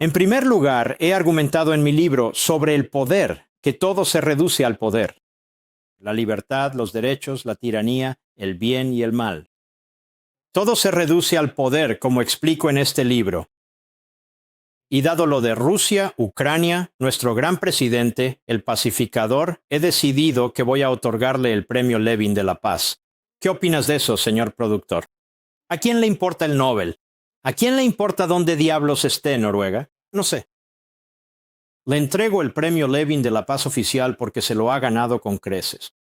En primer lugar, he argumentado en mi libro sobre el poder, que todo se reduce al poder. La libertad, los derechos, la tiranía, el bien y el mal. Todo se reduce al poder, como explico en este libro. Y dado lo de Rusia, Ucrania, nuestro gran presidente, el pacificador, he decidido que voy a otorgarle el premio Levin de la Paz. ¿Qué opinas de eso, señor productor? ¿A quién le importa el Nobel? ¿A quién le importa dónde diablos esté Noruega? No sé. Le entrego el premio Levin de la Paz oficial porque se lo ha ganado con creces.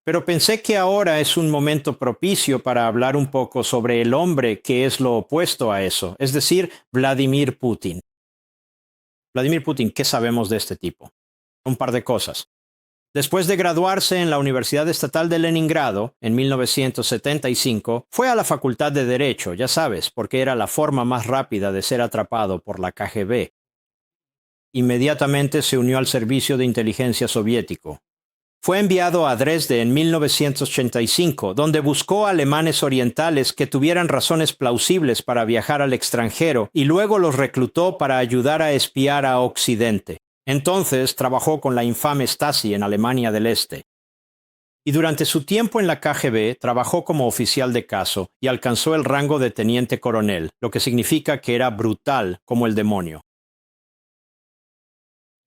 Pero pensé que ahora es un momento propicio para hablar un poco sobre el hombre que es lo opuesto a eso, es decir, Vladimir Putin. Vladimir Putin, ¿qué sabemos de este tipo? Un par de cosas. Después de graduarse en la Universidad Estatal de Leningrado en 1975, fue a la Facultad de Derecho, ya sabes, porque era la forma más rápida de ser atrapado por la KGB. Inmediatamente se unió al servicio de inteligencia soviético. Fue enviado a Dresde en 1985, donde buscó alemanes orientales que tuvieran razones plausibles para viajar al extranjero y luego los reclutó para ayudar a espiar a Occidente. Entonces trabajó con la infame Stasi en Alemania del Este. Y durante su tiempo en la KGB trabajó como oficial de caso y alcanzó el rango de teniente coronel, lo que significa que era brutal como el demonio.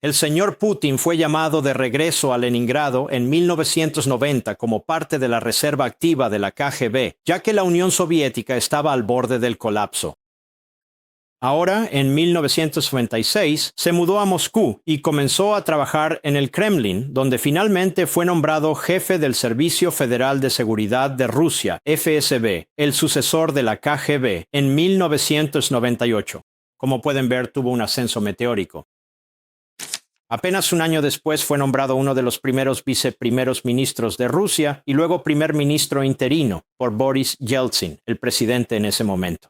El señor Putin fue llamado de regreso a Leningrado en 1990 como parte de la reserva activa de la KGB, ya que la Unión Soviética estaba al borde del colapso. Ahora, en 1996, se mudó a Moscú y comenzó a trabajar en el Kremlin, donde finalmente fue nombrado jefe del Servicio Federal de Seguridad de Rusia, FSB, el sucesor de la KGB, en 1998. Como pueden ver, tuvo un ascenso meteórico. Apenas un año después fue nombrado uno de los primeros viceprimeros ministros de Rusia y luego primer ministro interino por Boris Yeltsin, el presidente en ese momento.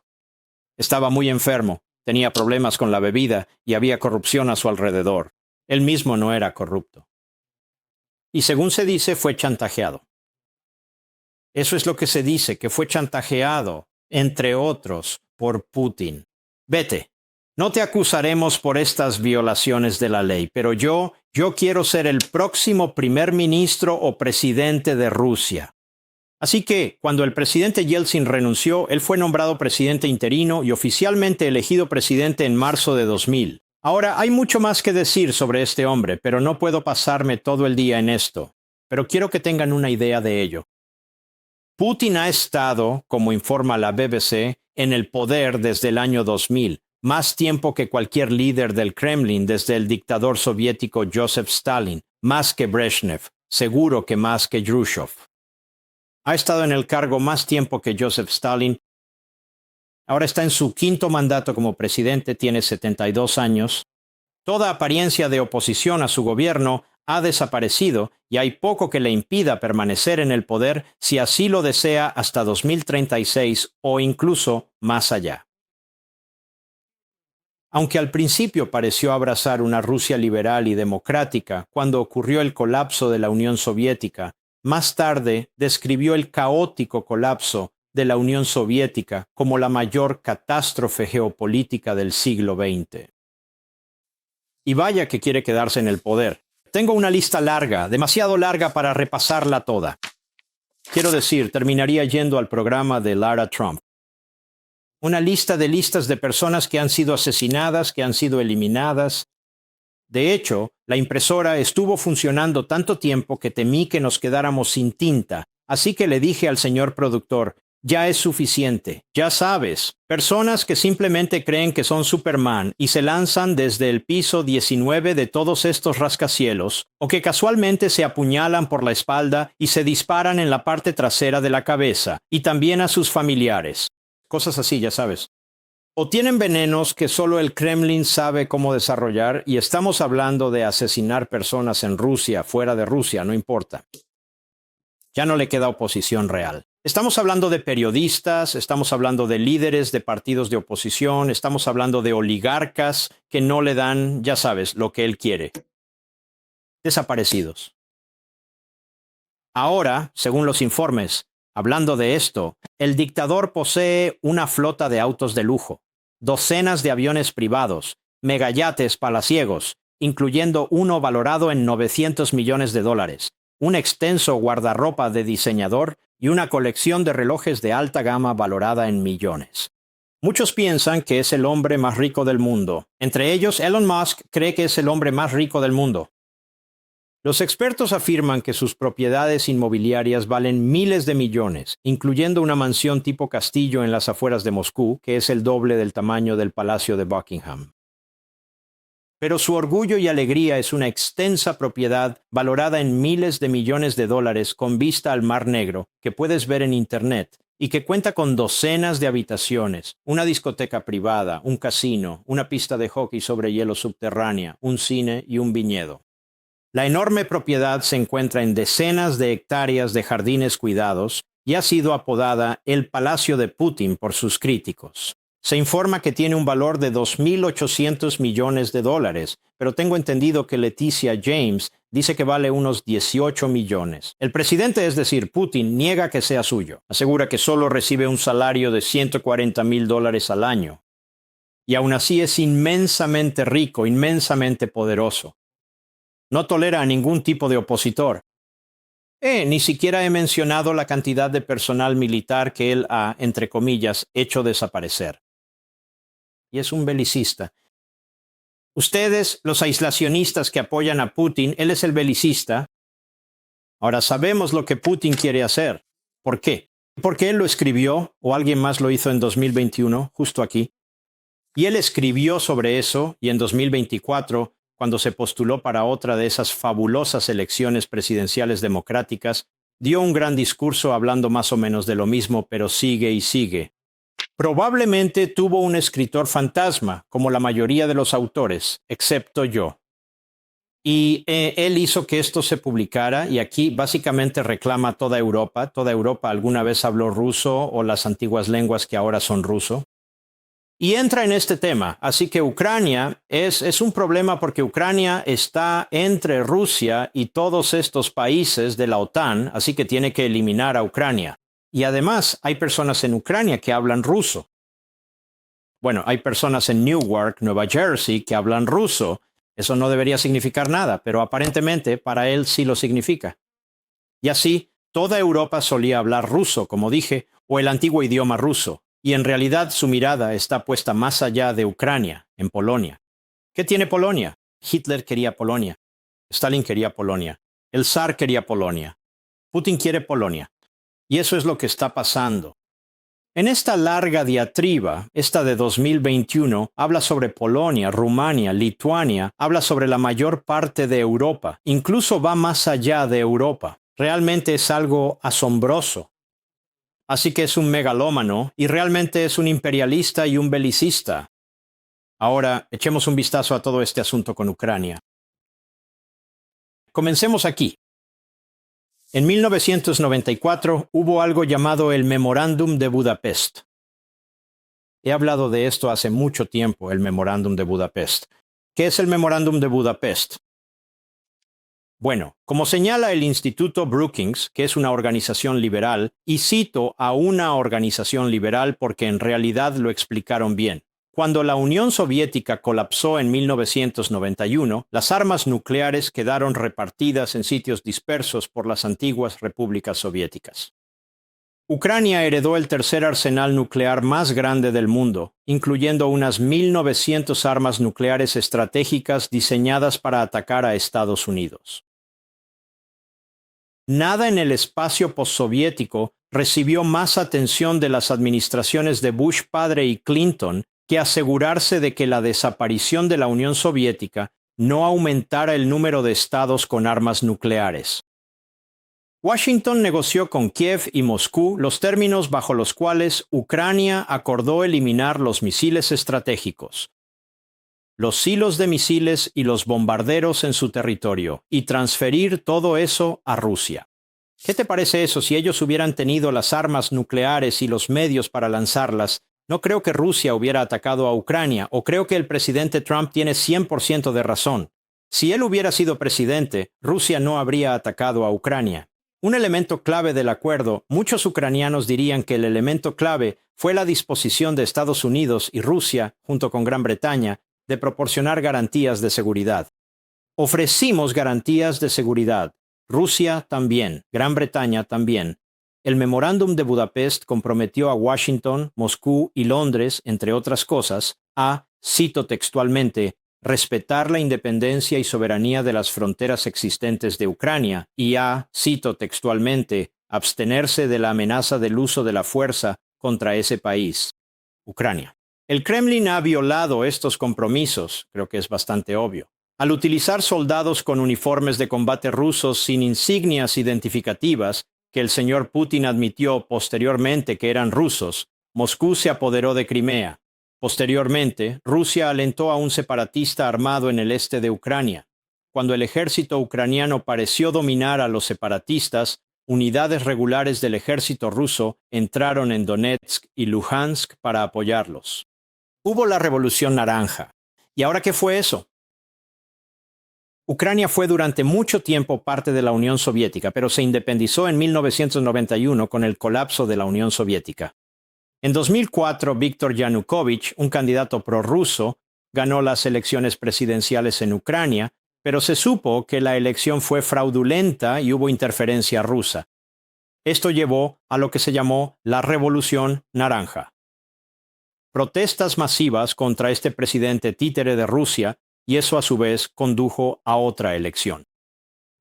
Estaba muy enfermo, tenía problemas con la bebida y había corrupción a su alrededor. Él mismo no era corrupto. Y según se dice, fue chantajeado. Eso es lo que se dice, que fue chantajeado, entre otros, por Putin. Vete. No te acusaremos por estas violaciones de la ley, pero yo quiero ser el próximo primer ministro o presidente de Rusia. Así que, cuando el presidente Yeltsin renunció, él fue nombrado presidente interino y oficialmente elegido presidente en marzo de 2000. Ahora, hay mucho más que decir sobre este hombre, pero no puedo pasarme todo el día en esto. Pero quiero que tengan una idea de ello. Putin ha estado, como informa la BBC, en el poder desde el año 2000. Más tiempo que cualquier líder del Kremlin desde el dictador soviético Joseph Stalin, más que Brezhnev, seguro que más que Khrushchev. Ha estado en el cargo más tiempo que Joseph Stalin. Ahora está en su quinto mandato como presidente, tiene 72 años. Toda apariencia de oposición a su gobierno ha desaparecido y hay poco que le impida permanecer en el poder si así lo desea hasta 2036 o incluso más allá. Aunque al principio pareció abrazar una Rusia liberal y democrática cuando ocurrió el colapso de la Unión Soviética, más tarde describió el caótico colapso de la Unión Soviética como la mayor catástrofe geopolítica del siglo XX. Y vaya que quiere quedarse en el poder. Tengo una lista larga, demasiado larga para repasarla toda. Quiero decir, terminaría yendo al programa de Lara Trump. Una lista de listas de personas que han sido asesinadas, que han sido eliminadas. De hecho, la impresora estuvo funcionando tanto tiempo que temí que nos quedáramos sin tinta, así que le dije al señor productor, ya es suficiente, ya sabes, personas que simplemente creen que son Superman y se lanzan desde el piso 19 de todos estos rascacielos, o que casualmente se apuñalan por la espalda y se disparan en la parte trasera de la cabeza, y también a sus familiares. Cosas así, ya sabes. O tienen venenos que solo el Kremlin sabe cómo desarrollar, y estamos hablando de asesinar personas en Rusia, fuera de Rusia, no importa. Ya no le queda oposición real. Estamos hablando de periodistas, estamos hablando de líderes de partidos de oposición, estamos hablando de oligarcas que no le dan, ya sabes, lo que él quiere. Desaparecidos. Ahora, según los informes, hablando de esto, el dictador posee una flota de autos de lujo. docenas de aviones privados, megayates palaciegos, incluyendo uno valorado en $900 millones, un extenso guardarropa de diseñador y una colección de relojes de alta gama valorada en millones. Muchos piensan que es el hombre más rico del mundo. Entre ellos, Elon Musk cree que es el hombre más rico del mundo. Los expertos afirman que sus propiedades inmobiliarias valen miles de millones, incluyendo una mansión tipo castillo en las afueras de Moscú, que es el doble del tamaño del Palacio de Buckingham. Pero su orgullo y alegría es una extensa propiedad valorada en miles de millones de dólares con vista al Mar Negro, que puedes ver en Internet, y que cuenta con docenas de habitaciones, una discoteca privada, un casino, una pista de hockey sobre hielo subterránea, un cine y un viñedo. La enorme propiedad se encuentra en decenas de hectáreas de jardines cuidados y ha sido apodada el Palacio de Putin por sus críticos. Se informa que tiene un valor de $2.800 millones, pero tengo entendido que Leticia James dice que vale unos 18 millones. El presidente, es decir, Putin, niega que sea suyo. Asegura que solo recibe un salario de $140,000 al año. Y aún así es inmensamente rico, inmensamente poderoso. No tolera a ningún tipo de opositor. Ni siquiera he mencionado la cantidad de personal militar que él ha, entre comillas, hecho desaparecer. Y es un belicista. Ustedes, los aislacionistas que apoyan a Putin, él es el belicista. Ahora sabemos lo que Putin quiere hacer. ¿Por qué? Porque él lo escribió, o alguien más lo hizo en 2021, justo aquí. Y él escribió sobre eso, y en 2024, cuando se postuló para otra de esas fabulosas elecciones presidenciales democráticas, dio un gran discurso hablando más o menos de lo mismo, pero sigue y sigue. Probablemente tuvo un escritor fantasma, como la mayoría de los autores, excepto yo. Y él hizo que esto se publicara, y aquí básicamente reclama a toda Europa. Toda Europa alguna vez habló ruso o las antiguas lenguas que ahora son ruso. Y entra en este tema. Así que Ucrania es un problema porque Ucrania está entre Rusia y todos estos países de la OTAN, así que tiene que eliminar a Ucrania. Y además hay personas en Ucrania que hablan ruso. Bueno, hay personas en Newark, Nueva Jersey, que hablan ruso. Eso no debería significar nada, pero aparentemente para él sí lo significa. Y así, toda Europa solía hablar ruso, como dije, o el antiguo idioma ruso. Y en realidad su mirada está puesta más allá de Ucrania, en Polonia. ¿Qué tiene Polonia? Hitler quería Polonia. Stalin quería Polonia. El zar quería Polonia. Putin quiere Polonia. Y eso es lo que está pasando. En esta larga diatriba, esta de 2021, habla sobre Polonia, Rumania, Lituania, habla sobre la mayor parte de Europa, incluso va más allá de Europa. Realmente es algo asombroso. Así que es un megalómano y realmente es un imperialista y un belicista. Ahora, echemos un vistazo a todo este asunto con Ucrania. Comencemos aquí. En 1994 hubo algo llamado el Memorándum de Budapest. He hablado de esto hace mucho tiempo, el Memorándum de Budapest. ¿Qué es el Memorándum de Budapest? Bueno, como señala el Instituto Brookings, que es una organización liberal, y cito a una organización liberal porque en realidad lo explicaron bien. Cuando la Unión Soviética colapsó en 1991, las armas nucleares quedaron repartidas en sitios dispersos por las antiguas repúblicas soviéticas. Ucrania heredó el tercer arsenal nuclear más grande del mundo, incluyendo unas 1.900 armas nucleares estratégicas diseñadas para atacar a Estados Unidos. Nada en el espacio postsoviético recibió más atención de las administraciones de Bush padre y Clinton que asegurarse de que la desaparición de la Unión Soviética no aumentara el número de estados con armas nucleares. Washington negoció con Kiev y Moscú los términos bajo los cuales Ucrania acordó eliminar los misiles estratégicos, los silos de misiles y los bombarderos en su territorio, y transferir todo eso a Rusia. ¿Qué te parece eso? Si ellos hubieran tenido las armas nucleares y los medios para lanzarlas, no creo que Rusia hubiera atacado a Ucrania, o creo que el presidente Trump tiene 100% de razón. Si él hubiera sido presidente, Rusia no habría atacado a Ucrania. Un elemento clave del acuerdo, muchos ucranianos dirían que el elemento clave fue la disposición de Estados Unidos y Rusia, junto con Gran Bretaña, de proporcionar garantías de seguridad. Ofrecimos garantías de seguridad. Rusia también, Gran Bretaña también. El Memorándum de Budapest comprometió a Washington, Moscú y Londres, entre otras cosas, a, cito textualmente, respetar la independencia y soberanía de las fronteras existentes de Ucrania y a, cito textualmente, abstenerse de la amenaza del uso de la fuerza contra ese país, Ucrania. El Kremlin ha violado estos compromisos, creo que es bastante obvio, al utilizar soldados con uniformes de combate rusos sin insignias identificativas, que el señor Putin admitió posteriormente que eran rusos. Moscú se apoderó de Crimea. Posteriormente, Rusia alentó a un separatista armado en el este de Ucrania. Cuando el ejército ucraniano pareció dominar a los separatistas, unidades regulares del ejército ruso entraron en Donetsk y Luhansk para apoyarlos. Hubo la Revolución Naranja. ¿Y ahora qué fue eso? Ucrania fue durante mucho tiempo parte de la Unión Soviética, pero se independizó en 1991 con el colapso de la Unión Soviética. En 2004, Viktor Yanukovych, un candidato prorruso, ganó las elecciones presidenciales en Ucrania, pero se supo que la elección fue fraudulenta y hubo interferencia rusa. Esto llevó a lo que se llamó la Revolución Naranja. Protestas masivas contra este presidente títere de Rusia, y eso a su vez condujo a otra elección.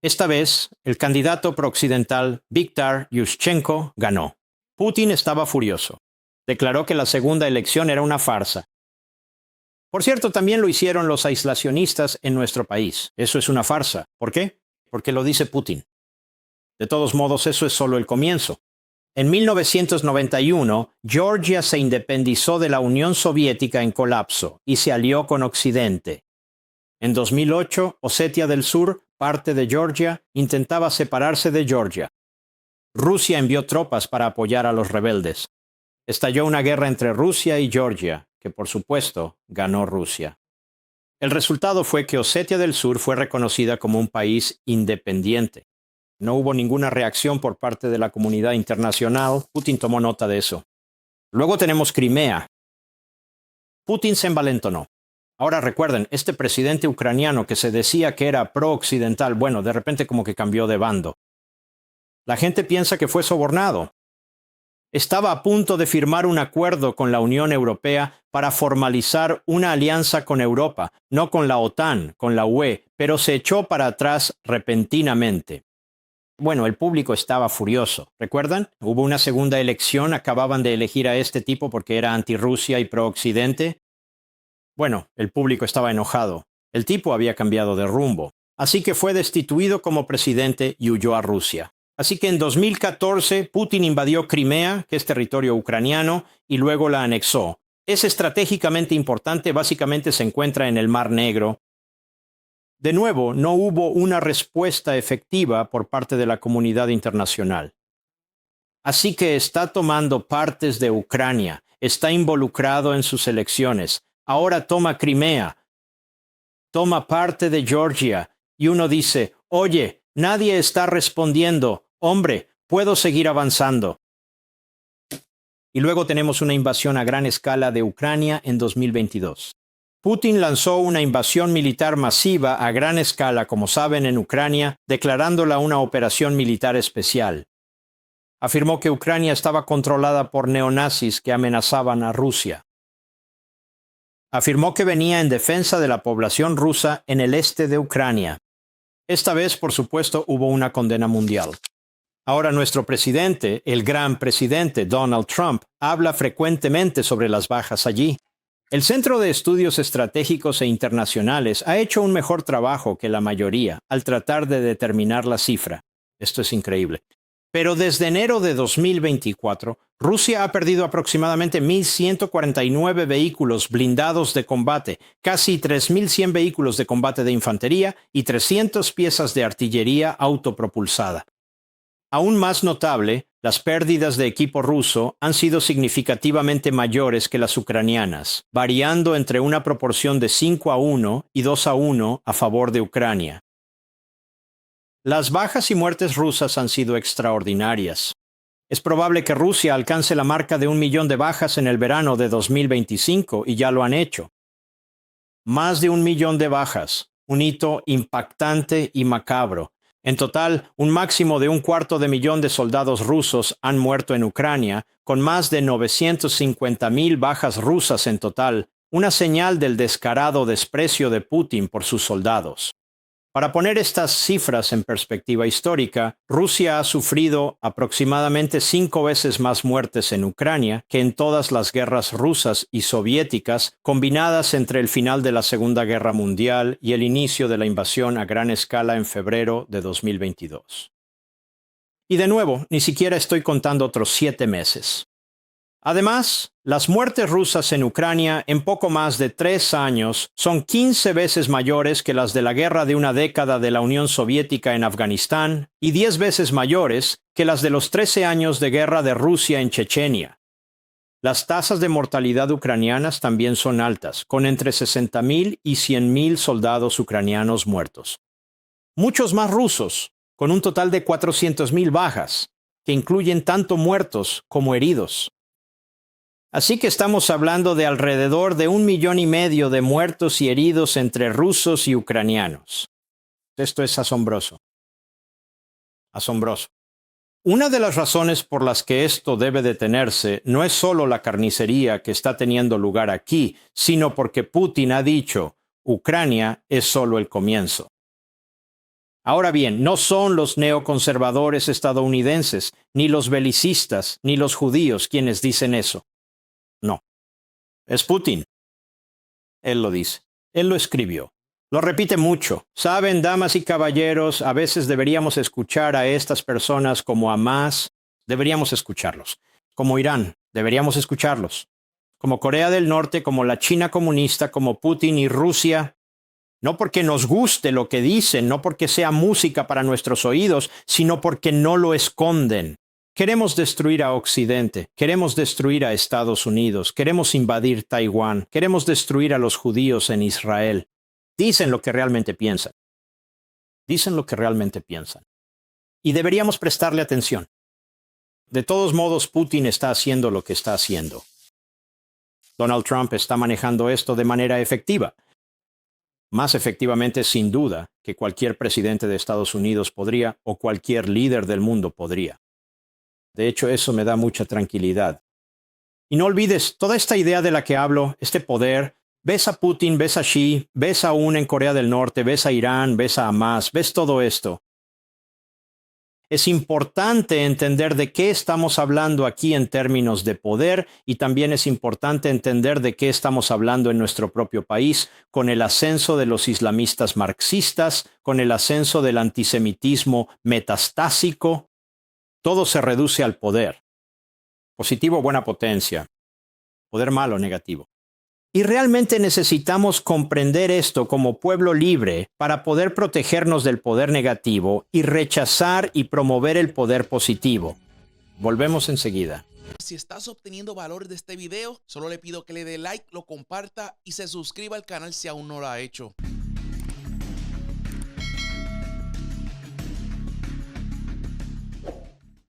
Esta vez, el candidato prooccidental Viktor Yushchenko ganó. Putin estaba furioso. Declaró que la segunda elección era una farsa. Por cierto, también lo hicieron los aislacionistas en nuestro país. Eso es una farsa. ¿Por qué? Porque lo dice Putin. De todos modos, eso es solo el comienzo. En 1991, Georgia se independizó de la Unión Soviética en colapso y se alió con Occidente. En 2008, Osetia del Sur, parte de Georgia, intentaba separarse de Georgia. Rusia envió tropas para apoyar a los rebeldes. Estalló una guerra entre Rusia y Georgia, que por supuesto ganó Rusia. El resultado fue que Osetia del Sur fue reconocida como un país independiente. No hubo ninguna reacción por parte de la comunidad internacional. Putin tomó nota de eso. Luego tenemos Crimea. Putin se envalentonó. Ahora recuerden, este presidente ucraniano que se decía que era pro-occidental, bueno, de repente como que cambió de bando. La gente piensa que fue sobornado. Estaba a punto de firmar un acuerdo con la Unión Europea para formalizar una alianza con Europa, no con la OTAN, con la UE, pero se echó para atrás repentinamente. Bueno, el público estaba furioso. ¿Recuerdan? Hubo una segunda elección, acababan de elegir a este tipo porque era anti-Rusia y pro-Occidente. Bueno, el público estaba enojado. El tipo había cambiado de rumbo. Así que fue destituido como presidente y huyó a Rusia. Así que en 2014 Putin invadió Crimea, que es territorio ucraniano, y luego la anexó. Es estratégicamente importante, básicamente se encuentra en el Mar Negro. De nuevo, no hubo una respuesta efectiva por parte de la comunidad internacional. Así que está tomando partes de Ucrania, está involucrado en sus elecciones. Ahora toma Crimea, toma parte de Georgia, y uno dice, oye, nadie está respondiendo, hombre, puedo seguir avanzando. Y luego tenemos una invasión a gran escala de Ucrania en 2022. Putin lanzó una invasión militar masiva a gran escala, como saben, en Ucrania, declarándola una operación militar especial. Afirmó que Ucrania estaba controlada por neonazis que amenazaban a Rusia. Afirmó que venía en defensa de la población rusa en el este de Ucrania. Esta vez, por supuesto, hubo una condena mundial. Ahora nuestro presidente, el gran presidente Donald Trump, habla frecuentemente sobre las bajas allí. El Centro de Estudios Estratégicos e Internacionales ha hecho un mejor trabajo que la mayoría al tratar de determinar la cifra. Esto es increíble. Pero desde enero de 2024, Rusia ha perdido aproximadamente 1.149 vehículos blindados de combate, casi 3.100 vehículos de combate de infantería y 300 piezas de artillería autopropulsada. Aún más notable, las pérdidas de equipo ruso han sido significativamente mayores que las ucranianas, variando entre una proporción de 5-1 y 2-1 a favor de Ucrania. Las bajas y muertes rusas han sido extraordinarias. Es probable que Rusia alcance la marca de 1 millón de bajas en el verano de 2025 y ya lo han hecho. Más de 1 millón de bajas, un hito impactante y macabro. En total, un máximo de 1/4 de 1 millón de soldados rusos han muerto en Ucrania, con más de 950,000 bajas rusas en total, una señal del descarado desprecio de Putin por sus soldados. Para poner estas cifras en perspectiva histórica, Rusia ha sufrido aproximadamente 5 veces más muertes en Ucrania que en todas las guerras rusas y soviéticas combinadas entre el final de la Segunda Guerra Mundial y el inicio de la invasión a gran escala en febrero de 2022. Y de nuevo, ni siquiera estoy contando otros 7 meses. Además, las muertes rusas en Ucrania en poco más de 3 años son 15 veces mayores que las de la guerra de una década de la Unión Soviética en Afganistán y 10 veces mayores que las de los 13 años de guerra de Rusia en Chechenia. Las tasas de mortalidad ucranianas también son altas, con entre 60,000 y 100,000 soldados ucranianos muertos. Muchos más rusos, con un total de 400,000 bajas, que incluyen tanto muertos como heridos. Así que estamos hablando de alrededor de 1,5 millones de muertos y heridos entre rusos y ucranianos. Esto es asombroso. Asombroso. Una de las razones por las que esto debe detenerse no es solo la carnicería que está teniendo lugar aquí, sino porque Putin ha dicho, Ucrania es solo el comienzo. Ahora bien, no son los neoconservadores estadounidenses, ni los belicistas, ni los judíos quienes dicen eso. No. Es Putin. Él lo dice. Él lo escribió. Lo repite mucho. Saben, damas y caballeros, a veces deberíamos escuchar a estas personas como Hamas. Deberíamos escucharlos. Como Irán. Deberíamos escucharlos. Como Corea del Norte, como la China comunista, como Putin y Rusia. No porque nos guste lo que dicen, no porque sea música para nuestros oídos, sino porque no lo esconden. Queremos destruir a Occidente, queremos destruir a Estados Unidos, queremos invadir Taiwán, queremos destruir a los judíos en Israel. Dicen lo que realmente piensan. Dicen lo que realmente piensan. Y deberíamos prestarle atención. De todos modos, Putin está haciendo lo que está haciendo. Donald Trump está manejando esto de manera efectiva. Más efectivamente, sin duda, que cualquier presidente de Estados Unidos podría, o cualquier líder del mundo podría. De hecho, eso me da mucha tranquilidad. Y no olvides, toda esta idea de la que hablo, este poder, ves a Putin, ves a Xi, ves a UN en Corea del Norte, ves a Irán, ves a Hamas, ves todo esto. Es importante entender de qué estamos hablando aquí en términos de poder y también es importante entender de qué estamos hablando en nuestro propio país con el ascenso de los islamistas marxistas, con el ascenso del antisemitismo metastásico. Todo se reduce al poder. Positivo, buena potencia. Poder malo, negativo. Y realmente necesitamos comprender esto como pueblo libre para poder protegernos del poder negativo y rechazar y promover el poder positivo. Volvemos enseguida. Si estás obteniendo valor de este video, solo le pido que le dé like, lo comparta y se suscriba al canal si aún no lo ha hecho.